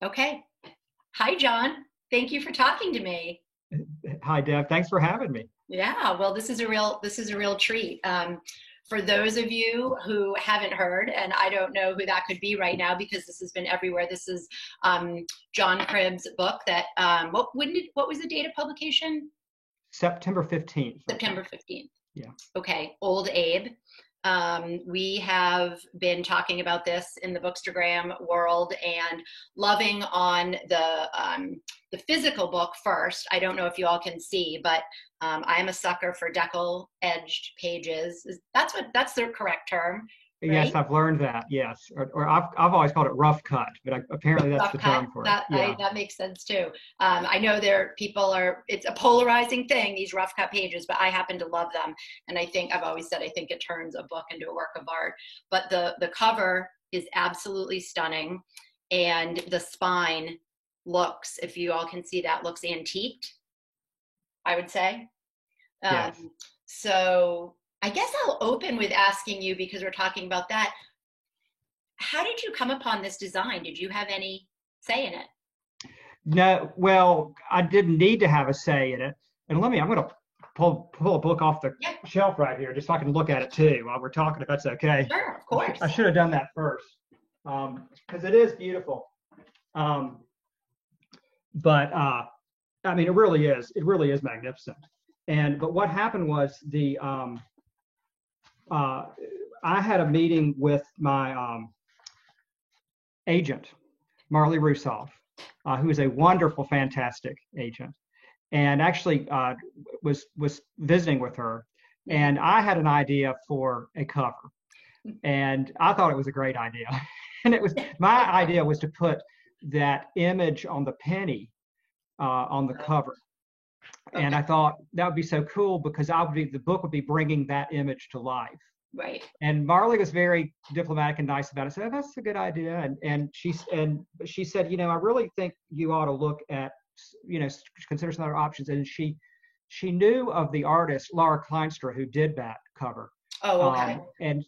Okay. Hi, John. Thank you for talking to me. Hi, Deb. Thanks for having me. Yeah, well, this is a real treat. For those of you who haven't heard, and I don't know who that could be right now because this has been everywhere. This is John Cribb's book that what was the date of publication? September 15th, I September think. 15th. Yeah. Okay, Old Abe. We have been talking about this in the Bookstagram world and loving on the physical book first. I don't know if you all can see, but I am a sucker for deckle edged pages. That's the correct term, Yes, right? I've learned that. Yes. Or I've always called it rough cut, but apparently that's Rough the cut. term for it. That Yeah. that makes sense too. I know there people are. It's a polarizing thing, these rough cut pages, but I happen to love them, and I think I've always said I think it turns a book into a work of art. But the cover is absolutely stunning, and the spine looks, if you all can see that, looks antiqued, I would say. Yes. Um, so I guess I'll open with asking you because we're talking about that. How did you come upon this design? Did you have any say in it? No, well, I didn't need to have a say in it. And I'm going to pull a book off the Yeah, shelf right here just so I can look at it too while we're talking, if that's okay. sure, of I course. should have done that first because it is beautiful. Um, but I mean, it really is. It really is magnificent. But what happened was uh, I had a meeting with my agent, Marley Rusoff, who is a wonderful, fantastic agent, and actually was visiting with her. Mhm. And I had an idea for a cover, and I thought it was a great idea. And it was my idea was to put that image on the penny on the cover. And Okay, I thought that would be so cool because the book would be bringing that image to life. right. And Marley was very diplomatic and nice about it. Said, oh, that's a good idea. And she said, I really think you ought to look at, consider some other options. And she knew of the artist Laura Kleinstra who did that cover. Oh, okay. And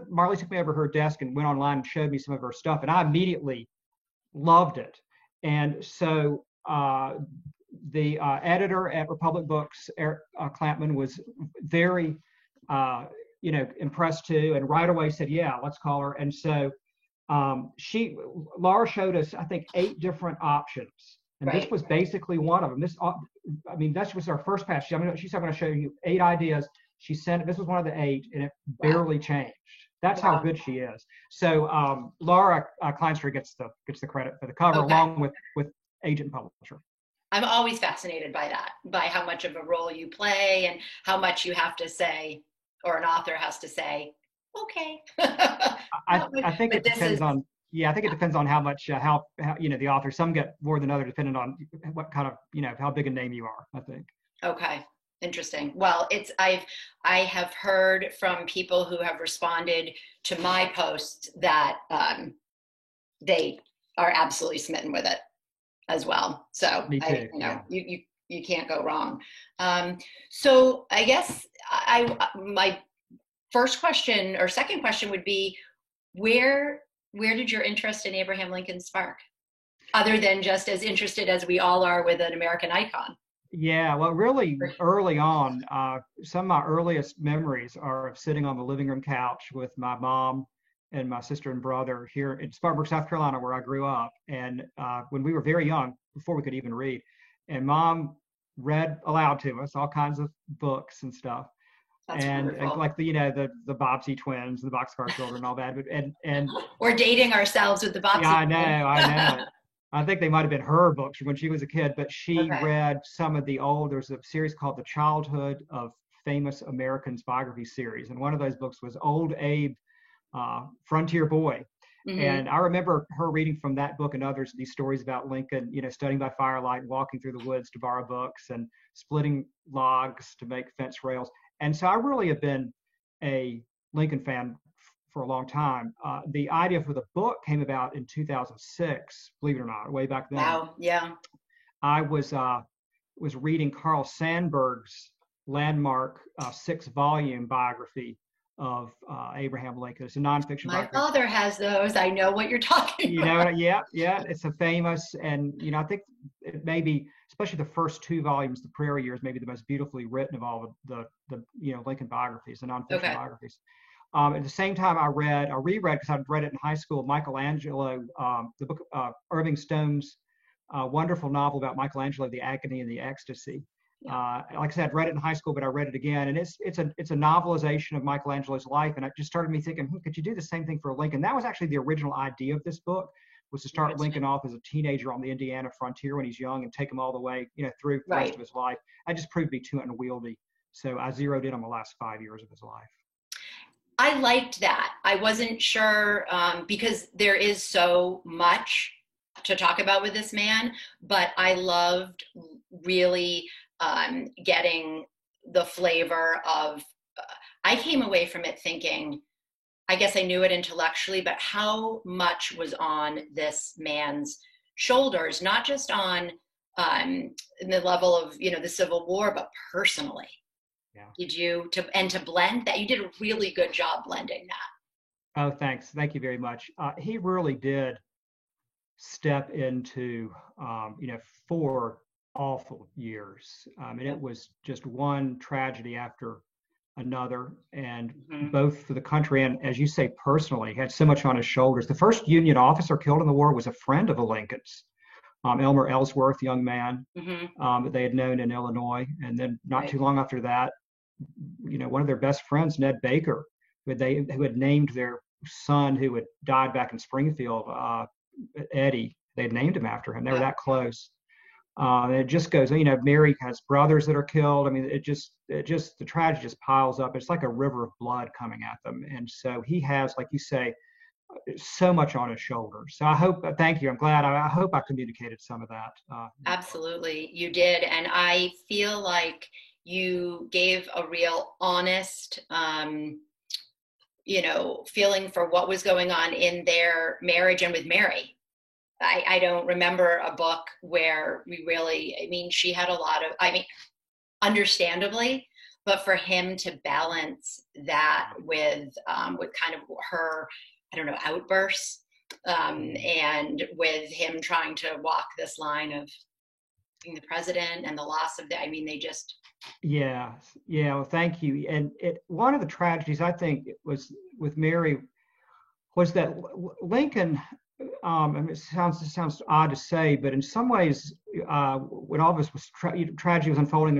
Marley took me over her desk and went online and showed me some of her stuff. And I immediately loved it. And so the editor at Republic Books, Eric Clampman, was very, impressed too, and right away said, "Yeah, let's call her." And so Laura showed us, I think, 8 different options, and this Right. was basically one of them. I mean, that was our first pass. She said, "I'm going to show you 8 ideas." She sent this was one of the 8, and it Wow. barely changed. That's how Wow. good she is. So Laura Kleinstra gets the credit for the cover, Okay. along with agent and publisher. I'm always fascinated by that, by how much of a role you play and how much you have to say, or an author has to say, okay. I, But I think but it this depends is, on yeah, I think it depends on how much how the author. Some get more than others, depending on what kind of how big a name you are. I think. okay. Interesting. Well, I have heard from people who have responded to my posts that they are absolutely smitten with it as well. So Me too. Yeah. you can't go wrong. Um, so I guess my first question or second question would be where did your interest in Abraham Lincoln spark, other than just as interested as we all are with an American icon? Yeah. Well, really early on, some of my earliest memories are of sitting on the living room couch with my mom and my sister and brother here in Spartanburg, South Carolina, where I grew up. And when we were very young, before we could even read, and mom read aloud to us all kinds of books and stuff. That's And wonderful. like the Bobbsey twins, the Boxcar Children, and all that. And We're dating ourselves with the yeah, Bobbsey twins. I know. I think they might have been her books from when she was a kid, but she Okay. read some of the old. There's a series called The Childhood of Famous Americans biography series, and one of those books was Old Abe, Frontier Boy. Hmm. And I remember her reading from that book and others these stories about Lincoln, studying by firelight, walking through the woods to borrow books, and splitting logs to make fence rails. And so I really have been a Lincoln fan for a long time. The idea for the book came about in 2006, believe it or not, way back then. Wow. Yeah. I was reading Carl Sandburg's landmark 6-volume biography Abraham Lincoln. It's a nonfiction My biography. father has those. I know what you're talking You about. know, yeah, yeah. It's a famous, and I think it may be, especially the first two volumes, the Prairie Years, maybe the most beautifully written of all of the Lincoln biographies, the nonfiction Okay. biographies. At the same time, I reread because I'd read it in high school, Michelangelo, the book, Irving Stone's wonderful novel about Michelangelo, The Agony and the Ecstasy. Yeah. Like I said, I'd read it in high school, but I read it again, and it's a novelization of Michelangelo's life, and it just started me thinking, could you do the same thing for Lincoln? That was actually the original idea of this book, was to start Lincoln off as a teenager on the Indiana frontier when he's young and take him all the way, through the rest of his life. That just proved to be too unwieldy, so I zeroed in on the last 5 years of his life. I liked that. I wasn't sure because there is so much to talk about with this man, but I loved really getting the flavor of. I came away from it thinking, I guess I knew it intellectually, but how much was on this man's shoulders, not just on the level of the Civil War, but personally. Yeah. To blend that, you did a really good job blending that. Oh, thanks. Thank you very much. He really did step into, 4 awful years. It was just one tragedy after another, and both for the country and, as you say, personally, had so much on his shoulders. The first Union officer killed in the war was a friend of the Lincolns, Elmer Ellsworth, young man that they had known in Illinois. And then not too long after that, one of their best friends, Ned Baker, who had named their son who had died back in Springfield, Eddie. They had named him after him. They were that close. It just goes, Mary has brothers that are killed. I mean, it just the tragedy just piles up. It's like a river of blood coming at them. And so he has, like you say, so much on his shoulders. So thank you. I'm glad. I hope I communicated some of that. Absolutely, you did. And I feel like you gave a real honest, feeling for what was going on in their marriage and with Mary. I don't remember a book where she had a lot of, understandably, but for him to balance that with kind of her, outbursts, and with him trying to walk this line of being the president and the loss of they just. Yeah. Well, thank you. And one of the tragedies I think was with Mary was that Lincoln. It sounds odd to say, but in some ways, when all this tragedy was unfolding,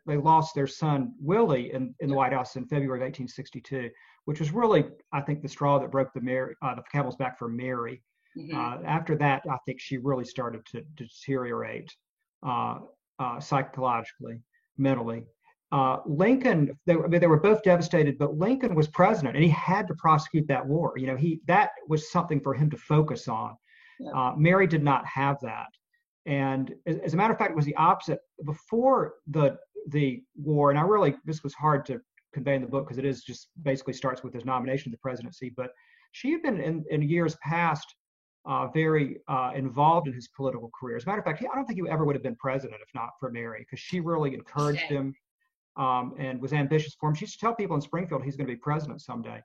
they lost their son Willie in the White House in February of 1862, which was really, I think, the straw that broke the camel's back for Mary. After that, I think she really started to deteriorate psychologically, mentally. Lincoln, they were both devastated, but Lincoln was president and he had to prosecute that war. That was something for him to focus on. Mary did not have that. And as a matter of fact, it was the opposite. Before the war, and this was hard to convey in the book because it is just basically starts with his nomination to the presidency, but she had been in years past very involved in his political career. As a matter of fact, I don't think he ever would have been president if not for Mary, because she really encouraged him. And was ambitious for him. She used to tell people in Springfield he's going to be president someday.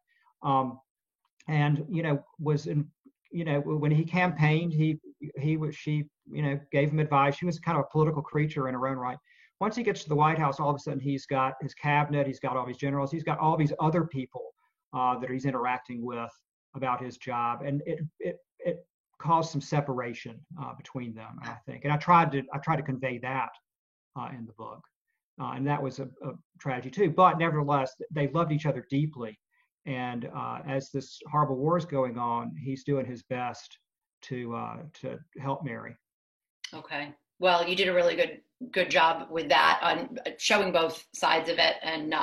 And was in, when he campaigned, she gave him advice. She was kind of a political creature in her own right. Once he gets to the White House, all of a sudden he's got his cabinet, he's got all these generals, he's got all these other people that he's interacting with about his job, and it caused some separation between them, I think. And I tried to convey that in the book. And that was a tragedy too. But nevertheless, they loved each other deeply. And as this horrible war is going on, he's doing his best to help Mary. Okay. Well, you did a really good job with that, on showing both sides of it and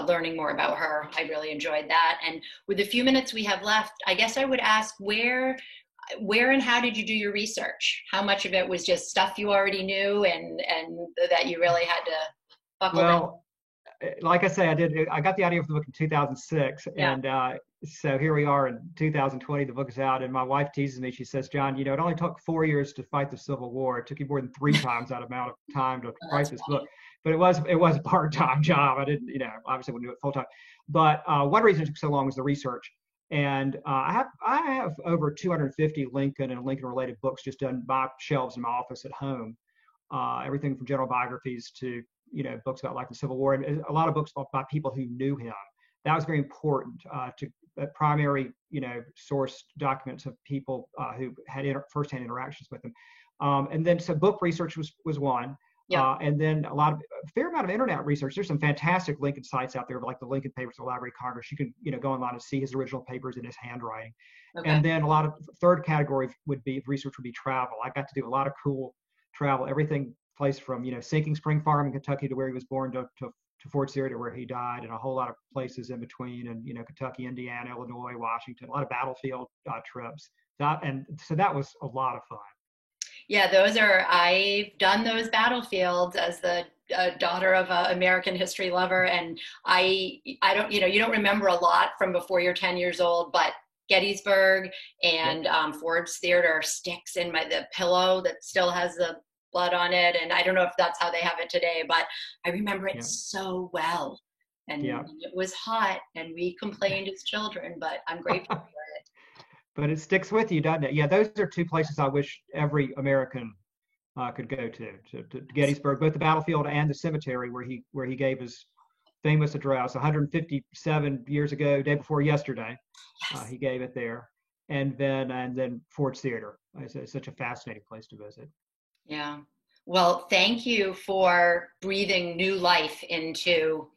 learning more about her. I really enjoyed that. And with the few minutes we have left, I guess I would ask where and how did you do your research? How much of it was just stuff you already knew and that you really had to buckle in? Like I say, I got the idea for the book in 2006, and So here we are in 2020, the book is out, and my wife teases me. She says, John, you know, it only took 4 years to fight the Civil War. It took you more than 3 times that amount of time to Oh, write that's this funny. book. But it was a part-time job. I didn't, you know, obviously wouldn't do it full-time. But one reason it took so long was the research. And I have over 250 Lincoln and Lincoln-related books just on my shelves in my office at home. Everything from general biographies to, you know, books about life in the Civil War, and a lot of books by people who knew him. That was very important to primary, you know, source documents of people who had firsthand interactions with him. And then so book research was one. Yep. And then a fair amount of internet research. There's some fantastic Lincoln sites out there, like the Lincoln Papers of the Library of Congress. You can, you know, go online and see his original papers in his handwriting. Okay. And then a lot of third category would be research would be travel. I got to do a lot of cool travel, everything placed from, you know, Sinking Spring Farm in Kentucky to where he was born to Fort Sumter to where he died, and a whole lot of places in between, and, you know, Kentucky, Indiana, Illinois, Washington, a lot of battlefield trips. And so that was a lot of fun. Yeah, I've done those battlefields as the daughter of an American history lover. And I don't, you know, you don't remember a lot from before you're 10 years old, but Gettysburg and Ford's Theater sticks in the pillow that still has the blood on it. And I don't know if that's how they have it today, but I remember it so well. And it was hot, and we complained as children, but I'm grateful for it. But it sticks with you, doesn't it? Yeah, those are two places I wish every American could go to Gettysburg, both the battlefield and the cemetery where he gave his famous address 157 years ago, day before yesterday. Yes. He gave it there, and then Ford's Theater. It's such a fascinating place to visit. Yeah. Well, thank you for breathing new life into,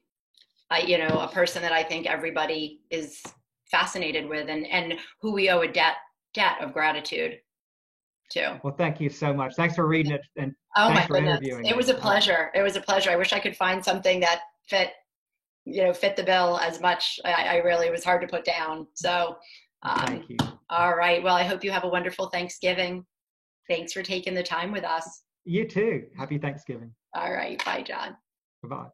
you know, a person that I think everybody is fascinated with, and who we owe a debt of gratitude to. Well, thank you so much. Thanks for reading it, and thanks for interviewing. It was a pleasure. It was a pleasure. I wish I could find something that fit the bill as much. I really, it was hard to put down. So thank you. All right. Well, I hope you have a wonderful Thanksgiving. Thanks for taking the time with us. You too. Happy Thanksgiving. All right. Bye, John. Bye-bye.